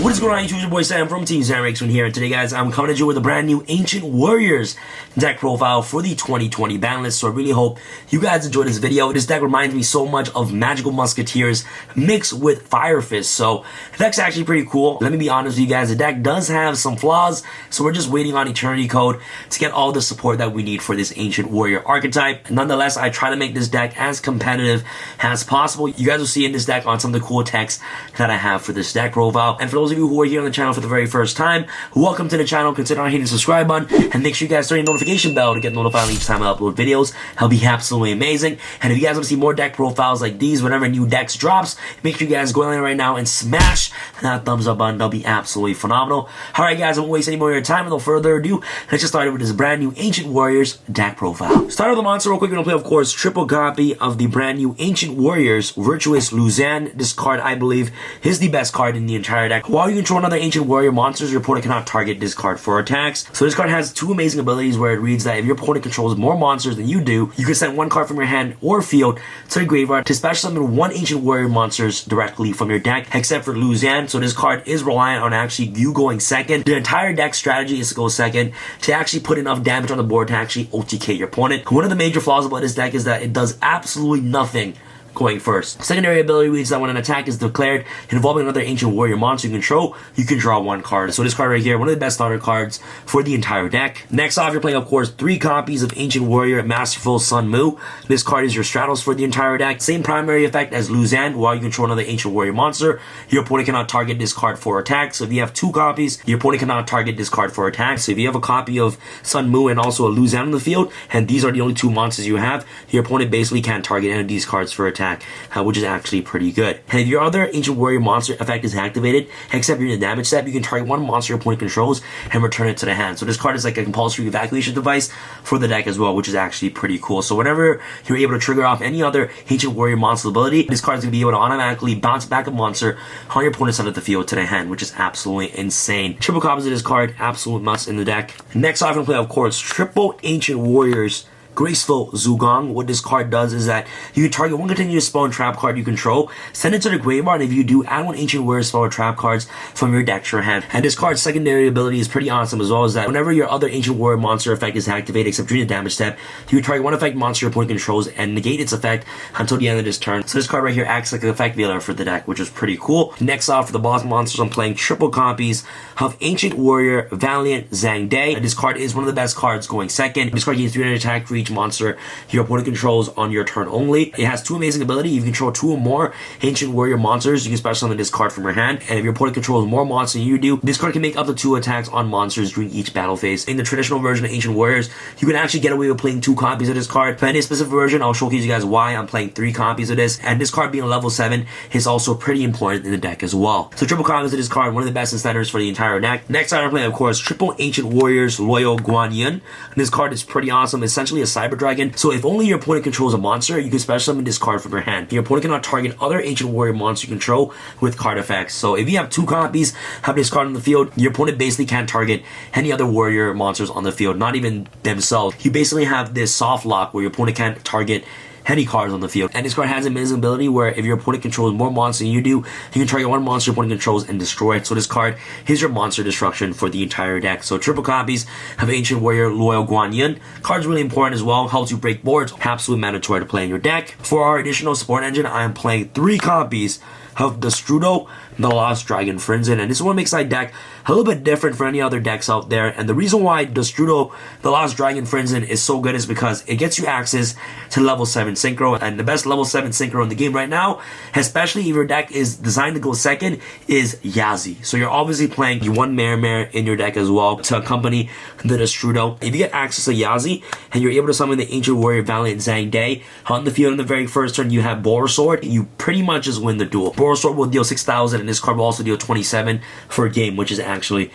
What is going on, YouTube? Your boy Sam from Team Sam here, and today, guys, I'm coming at you with a brand new Ancient Warriors deck profile for the 2020 ban list. So I really hope you guys enjoyed this video. This deck reminds me so much of Magical Musketeers mixed with Fire Fist, so the deck's actually pretty cool. Let me be honest with you guys, the deck does have some flaws, so we're just waiting on Eternity Code to get all the support that we need for this Ancient Warrior archetype. Nonetheless, I try to make this deck as competitive as possible. You guys will see in this deck on some of the cool text that I have for this deck profile. And for those of you who are here on the channel for the very first time, welcome to the channel. Consider hitting the subscribe button and make sure you guys turn the notification bell to get notified each time I upload videos. That'll be absolutely amazing. And if you guys want to see more deck profiles like these whenever new decks drops, make sure you guys go in right now and smash that thumbs up button. That'll be absolutely phenomenal. Alright guys, I won't waste any more of your time. Without further ado, let's just start with this brand new Ancient Warriors deck profile. Start with the monster real quick. We're going to play, of course, triple copy of the brand new Ancient Warriors Virtuous Luzan. This card, I believe, is the best card in the entire deck. While you control another Ancient Warrior monsters, your opponent cannot target this card for attacks. So this card has two amazing abilities where it reads that if your opponent controls more monsters than you do, you can send one card from your hand or field to the graveyard to special summon one Ancient Warrior monsters directly from your deck, except for Luzan. So this card is reliant on actually you going second. The entire deck strategy is to go second to actually put enough damage on the board to actually OTK your opponent. One of the major flaws about this deck is that it does absolutely nothing going first. Secondary ability reads that when an attack is declared involving another Ancient Warrior monster you control, you can draw one card. So this card right here, one of the best starter cards for the entire deck. Next off, you're playing, of course, 3 copies of Ancient Warrior Masterful Sun Mu. This card is your Stratos for the entire deck. Same primary effect as Luzan. While you control another Ancient Warrior monster, your opponent cannot target this card for attack. So if you have 2 copies, your opponent cannot target this card for attack. So if you have a copy of Sun Mu and also a Luzan on the field, and these are the only 2 monsters you have, your opponent basically can't target any of these cards for attack. Which is actually pretty good. And if your other Ancient Warrior monster effect is activated, except you're in the damage step, you can target one monster your opponent controls and return it to the hand. So this card is like a compulsory evacuation device for the deck as well, which is actually pretty cool. So whenever you're able to trigger off any other Ancient Warrior monster ability, this card is going to be able to automatically bounce back a monster on your opponent's side of the field to the hand, which is absolutely insane. Triple copies of this card, absolute must in the deck. Next off, I'm going to play, of course, triple Ancient Warriors Graceful Zugong. What this card does is that you can target one continuous spell and trap card you control, send it to the graveyard, and if you do, add one Ancient Warrior spell or trap cards from your deck to your hand. And this card's secondary ability is pretty awesome as well, as that whenever your other Ancient Warrior monster effect is activated, except during the damage step, you can target one effect monster your opponent controls and negate its effect until the end of this turn. So this card right here acts like an effect veiler for the deck, which is pretty cool. Next off, for the boss monsters, I'm playing triple copies of Ancient Warrior Valiant Zhang Day. This card is one of the best cards going second. This card gains 300 attack for each monster your opponent controls on your turn only. It has 2 amazing abilities. If you control 2 or more Ancient Warrior monsters, you can special summon this card from your hand. And if your opponent controls more monsters than you do, this card can make up to 2 attacks on monsters during each battle phase. In the traditional version of Ancient Warriors, you can actually get away with playing 2 copies of this card. But in this specific version, I'll showcase you guys why I'm playing 3 copies of this. And this card being level 7 is also pretty important in the deck as well. So triple copies of this card, one of the best incentives for the entire deck. Next card I'm playing, of course, triple Ancient Warriors Loyal Guan Yin. This card is pretty awesome. Essentially a Cyber Dragon. So if only your opponent controls a monster, you can special summon this card from your hand. Your opponent cannot target other Ancient Warrior monsters you control with card effects. So if you have 2 copies, have this card on the field, your opponent basically can't target any other warrior monsters on the field, not even themselves. You basically have this soft lock where your opponent can't target any cards on the field. And this card has an amazing ability where if your opponent controls more monsters than you do, you can target one monster your opponent controls and destroy it. So this card is your monster destruction for the entire deck. So triple copies of Ancient Warrior Loyal Guan Yin. Card's really important as well, helps you break boards, absolutely mandatory to play in your deck. For our additional support engine, I am playing 3 copies of the Strudo, the Lost Dragon Frenzen, and this one makes my deck a little bit different from any other decks out there. And the reason why the Strudo, the Lost Dragon Frenzen is so good is because it gets you access to level 7 Synchro, and the best level 7 Synchro in the game right now, especially if your deck is designed to go second, is Yazi. So you're obviously playing you 1 Mare in your deck as well to accompany the Strudo. If you get access to Yazi and you're able to summon the Ancient Warrior Valiant Zhang Day on the field in the very first turn, you have Boar Sword, you pretty much just win the duel. Boar Sword will deal 6,000 and this card will also deal 27 for a game, which is actually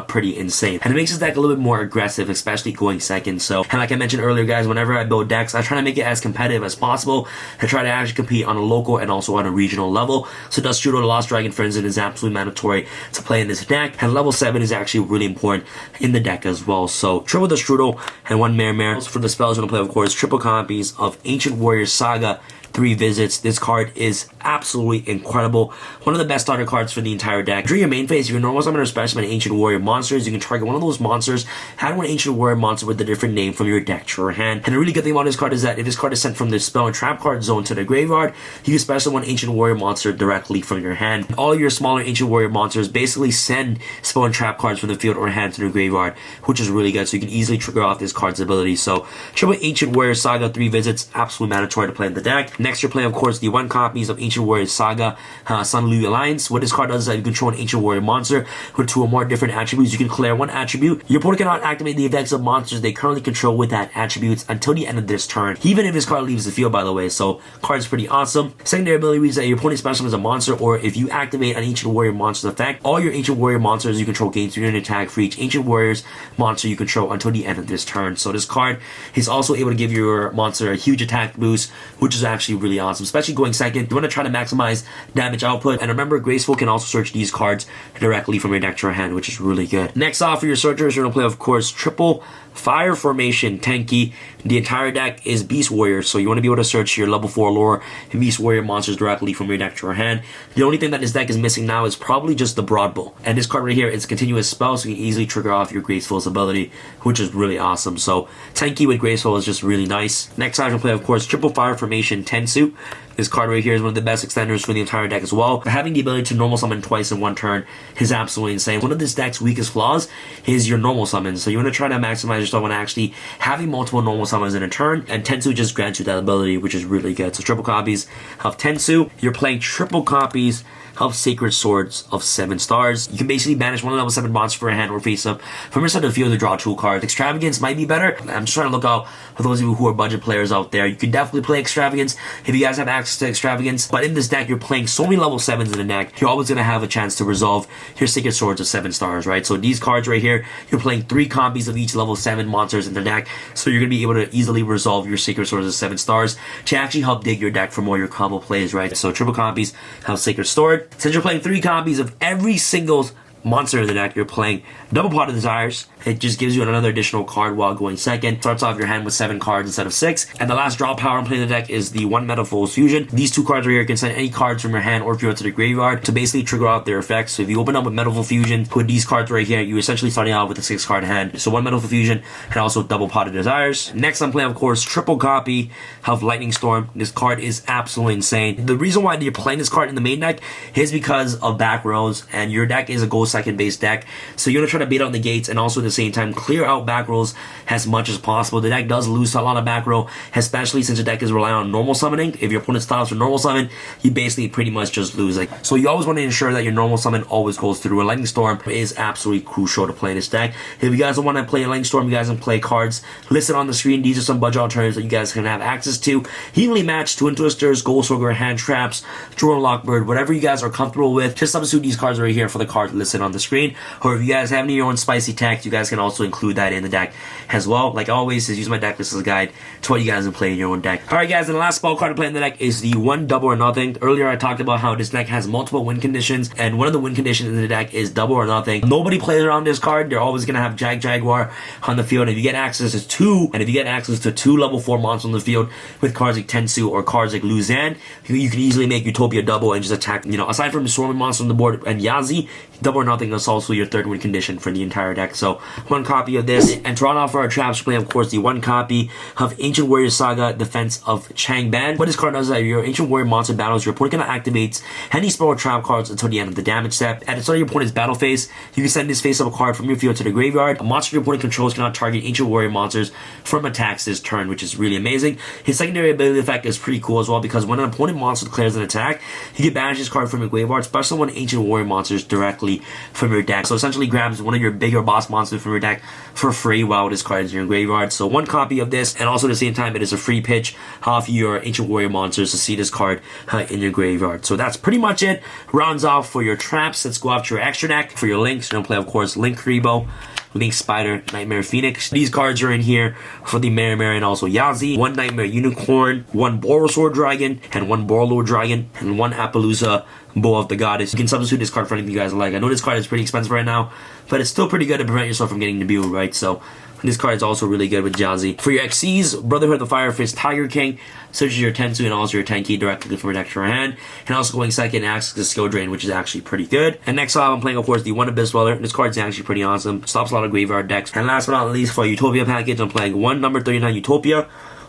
pretty insane. And it makes this deck a little bit more aggressive, especially going second. So, and like I mentioned earlier, guys, whenever I build decks, I try to make it as competitive as possible. I try to actually compete on a local and also on a regional level. So Duelist, the Lost Dragon Frenzen is absolutely mandatory to play in this deck. And level 7 is actually really important in the deck as well. So triple the Strudel and 1 Mare. For the spells, I'm going to play, of course, triple copies of Ancient Warrior Saga 3 visits. This card is absolutely incredible. One of the best starter cards for the entire deck. During your main phase, if you're normal summon or special summon Ancient Warrior monsters, you can target one of those monsters, add one Ancient Warrior monster with a different name from your deck to your hand. And the really good thing about this card is that if this card is sent from the spell and trap card zone to the graveyard, you can special one Ancient Warrior monster directly from your hand. All your smaller Ancient Warrior monsters basically send spell and trap cards from the field or hand to the graveyard, which is really good. So you can easily trigger off this card's ability. So triple Ancient Warrior Saga, 3 visits, absolutely mandatory to play in the deck. Next, you're playing, of course, the 1 copies of Ancient Warrior Saga, Duelist Alliance. What this card does is that you control an Ancient Warrior monster with 2 or more different attributes. You can declare 1 attribute. Your opponent cannot activate the effects of monsters they currently control with that attributes until the end of this turn, even if this card leaves the field, by the way. So card's pretty awesome. Secondary ability reads that your opponent's special is a monster, or if you activate an Ancient Warrior monster's effect, all your Ancient Warrior monsters you control gain 3 attack for each Ancient Warrior's monster you control until the end of this turn. So this card is also able to give your monster a huge attack boost, which is actually really awesome, especially going second. You want to try to maximize damage output. And remember, Graceful can also search these cards directly from your deck to your hand, which is really good. Next off for your searchers, you're going to play, of course, triple Fire Formation Tenki. The entire deck is Beast Warrior, so you want to be able to search your level 4 lore and Beast Warrior monsters directly from your deck to your hand. The only thing that this deck is missing now is probably just the Broadbow. And this card right here is a continuous spell, so you can easily trigger off your Graceful's ability, which is really awesome. So Tenki with Graceful is just really nice. Next time, you'll play, of course, triple Fire Formation Tensu. This card right here is one of the best extenders for the entire deck as well. Having the ability to normal summon twice in 1 turn is absolutely insane. One of this deck's weakest flaws is your normal summons. So you want to try to maximize yourself on actually having multiple normal summons in a turn, and Tensu just grants you that ability, which is really good. So triple copies of Tensu. You're playing triple copies of Sacred Swords of 7 stars. You can basically banish 1 level 7 monster for a hand or face up from your side of the field to draw 2 cards. Extravagance might be better. I'm just trying to look out for those of you who are budget players out there. You can definitely play Extravagance if you guys have access to Extravagance. But in this deck, you're playing so many level 7s in the deck, you're always going to have a chance to resolve your Sacred Swords of 7 stars, right? So these cards right here, you're playing 3 copies of each level 7 monsters in the deck. So you're going to be able to easily resolve your Sacred Swords of 7 stars to actually help dig your deck for more your combo plays, right? So triple copies of Sacred Sword. Since you're playing 3 copies of every single monster in the deck, you're playing double Pot of Desires. It just gives you another additional card while going second. Starts off your hand with 7 cards instead of 6. And the last draw power I'm playing in the deck is the 1 Metal Fool's Fusion. These 2 cards right here can send any cards from your hand or field to the graveyard to basically trigger off their effects. So if you open up with Metal Fool Fusion, put these cards right here, you're essentially starting out with a 6 card hand. So 1 Metal Fool Fusion and also double Pot of Desires. Next I'm playing, of course, triple copy of Lightning Storm. This card is absolutely insane. The reason why you're playing this card in the main deck is because of back rows, and your deck is a go second based deck. So you're going to try to bait out the gates and also at the same time clear out back rows as much as possible. The deck does lose a lot of back row, especially since the deck is relying on normal summoning. If your opponent stops for normal summon, you basically pretty much just lose. So you always want to ensure that your normal summon always goes through. A Lightning Storm is absolutely crucial to play this deck. If you guys don't want to play a Lightning Storm, you guys can play cards listed on the screen. These are some budget alternatives that you guys can have access to. Evenly Matched, Twin Twisters, Gold Swagger, Hand Traps, Drone Lockbird, whatever you guys are comfortable with. Just substitute these cards right here for the cards listed on the screen. Or if you guys have any of your own spicy text, you guys can also include that in the deck as well. Like always, is use my deck list as a guide to what you guys can play in your own deck. Alright guys, and the last spell card to play in the deck is the 1 Double or Nothing. Earlier I talked about how this deck has multiple win conditions, and one of the win conditions in the deck is Double or Nothing. Nobody plays around this card. They're always going to have Jaguar on the field. If you get access to 2 level 4 monsters on the field with cards like Tensu or cards like Luzan, you can easily make Utopia double and just attack, aside from the Swarming monster on the board and Yazi, Double or Nothing is also your 3rd win condition for the entire deck. So 1 copy of this. And to run off for our traps, we're playing, of course, the 1 copy of Ancient Warrior Saga, Defense of Changban. What this card does is that your Ancient Warrior monster battles, your opponent cannot activate any spell or trap cards until the end of the damage step. At the start of your opponent's battle phase, you can send this face up a card from your field to the graveyard. A monster your opponent controls cannot target Ancient Warrior monsters from attacks this turn, which is really amazing. His secondary ability effect is pretty cool as well, because when an opponent monster declares an attack, you can banish this card from your graveyard, special one Ancient Warrior monsters directly from your deck. So essentially grabs one of your bigger boss monsters from your deck for free while this card is in your graveyard. So 1 copy of this, and also at the same time it is a free pitch off your Ancient Warrior monsters to see this card in your graveyard. So that's pretty much it. Rounds off for your traps. Let's go off to your extra deck. For your links, you're going to play, of course, Link Karibo, Link Spider, Nightmare Phoenix. These cards are in here for the Mary and also Yazi. 1 Nightmare Unicorn, 1 Borosaur Dragon, and 1 Borlord Dragon, and 1 Appaloosa Bow of the Goddess. You can substitute this card for anything you guys like. I know this card is pretty expensive right now, but it's still pretty good to prevent yourself from getting the Debu, right? So This card is also really good with Jazzy. For your XCs, Brotherhood of the Fire Fist Tiger King, searches your 10-2 and also your 10 key directly from your deck to your hand. And also going second, acts as a skill drain, which is actually pretty good. And next off, I'm playing, of course, the One Abyss Dweller. This card is actually pretty awesome. Stops a lot of graveyard decks. And last but not least, for Utopia package, I'm playing one number 39 Utopia,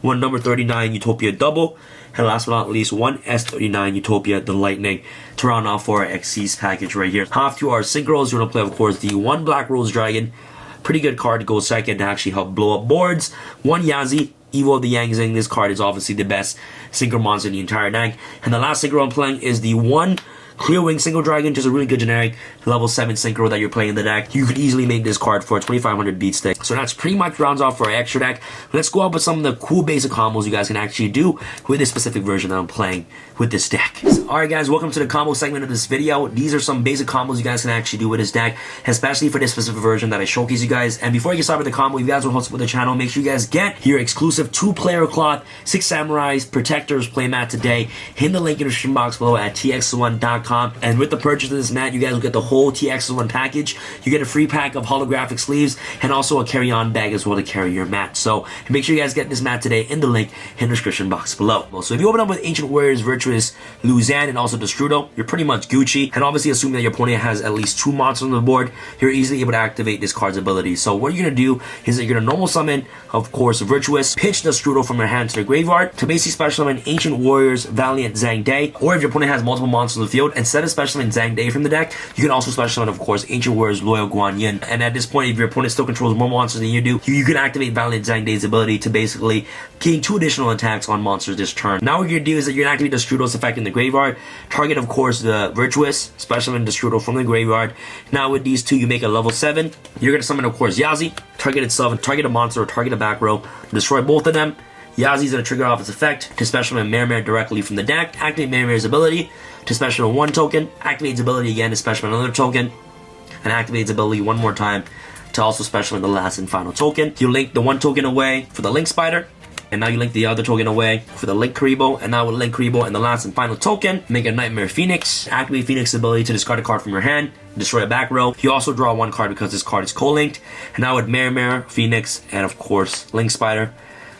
one number 39 Utopia Double, and last but not least, one S39 Utopia the Lightning to round off for our XCs package right here. Half to our synchros, you're going to play, of course, the one Black Rose Dragon. Pretty good card to go second to actually help blow up boards. One Yazi, Evo of the Yang Zing. This card is obviously the best synchro monster in the entire deck. And the last synchro I'm playing is the one Clear Wing Synchro Dragon, just a really good generic level 7 synchro that you're playing in the deck. You could easily make this card for a 2500 beat stick. So that's pretty much rounds off for our extra deck. Let's go up with some of the cool basic combos you guys can actually do with this specific version that I'm playing with this deck. Alright guys, welcome to the combo segment of this video. These are some basic combos you guys can actually do with this deck, especially for this specific version that I showcase you guys. And before you get started with the combo, if you guys want to host with the channel, make sure you guys get your exclusive 2-player cloth, 6 Samurais Protectors playmat today. Hit the link in the description box below at tx1.com. And with the purchase of this mat, you guys will get the whole TX1 package. You get a free pack of holographic sleeves and also a carry-on bag as well to carry your mat. So make sure you guys get this mat today in the link in the description box below. So if you open up with Ancient Warriors, Virtuous, Luzan, and also Destrudo, you're pretty much Gucci. And obviously, assuming that your opponent has at least 2 monsters on the board, you're easily able to activate this card's ability. So what you're going to do is that you're going to normal summon, of course, Virtuous, pitch Destrudo from your hand to the graveyard to basically special summon Ancient Warriors, Valiant, Zhang Day. Or if your opponent has multiple monsters on the field, instead of special summon Zhang Day from the deck, you can also special summon, of course, Ancient Warriors, Loyal Guan Yin. And at this point, if your opponent still controls more monsters than you do, you can activate Valiant Zhang Day's ability to basically gain 2 additional attacks on monsters this turn. Now what you're going to do is that you're going to activate Destrudo's effect in the graveyard. Target, of course, the Virtuous, special summon Destrudo from the graveyard. Now with these two, you make a level 7. You're going to summon, of course, Yazi, target itself, and target a monster or target a back row. Destroy both of them. Yazi's going to trigger off its effect to special summon Mermere directly from the deck. Activate Mermere's ability to special summon 1 token. Activate its ability again to special summon another token. And activate its ability one more time to also special summon the last and final token. You link the 1 token away for the Link Spider. And now you link the other token away for the Link Karibo. And now with Link Karibo and the last and final token, make a Nightmare Phoenix. Activate Phoenix's ability to discard a card from your hand. Destroy a back row. You also draw 1 card because this card is co-linked. And now with Mermere, Phoenix, and of course Link Spider,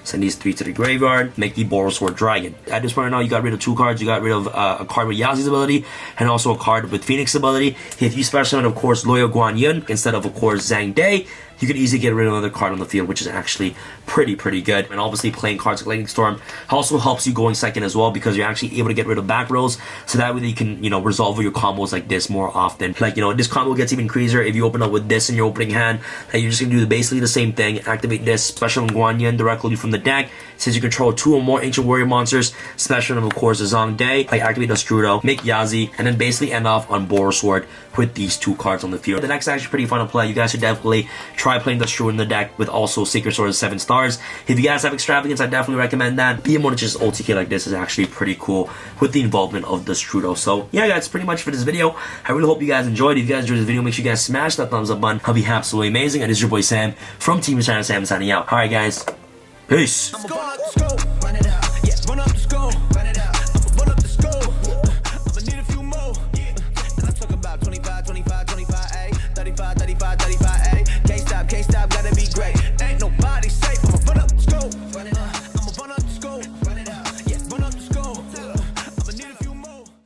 send these 3 to the graveyard, make the Borosword Dragon. At this point right now, you got rid of 2 cards. You got rid of a card with Yazi's ability and also a card with Phoenix's ability. If you special summon, of course, Loyal Guan Yin instead of course, Zhang Day, you can easily get rid of another card on the field, which is actually pretty good. And obviously, playing cards like Lightning Storm also helps you going second as well because you're actually able to get rid of back rows, so that way you can, resolve your combos like this more often. Like, this combo gets even crazier if you open up with this in your opening hand, and you're just going to do basically the same thing. Activate this, special Guan Yin directly from the deck. Since you control 2 or more Ancient Warrior monsters, special of course, Zhang Day. Like, activate Destrudo, make Yazi, and then basically end off on Borosword with these 2 cards on the field. The deck's actually pretty fun to play. You guys should definitely try playing Destrudo in the deck with also Sacred Sword 7 stars. If you guys have Extravagance, I definitely recommend that. Being able to just OTK like this is actually pretty cool with the involvement of Destrudo. So yeah, that's pretty much for this video. I really hope you guys enjoyed. If you guys enjoyed this video, make sure you guys smash that thumbs up button. I'll be absolutely amazing. And this is your boy Sam from Team Channel Sam signing out. Alright guys, peace.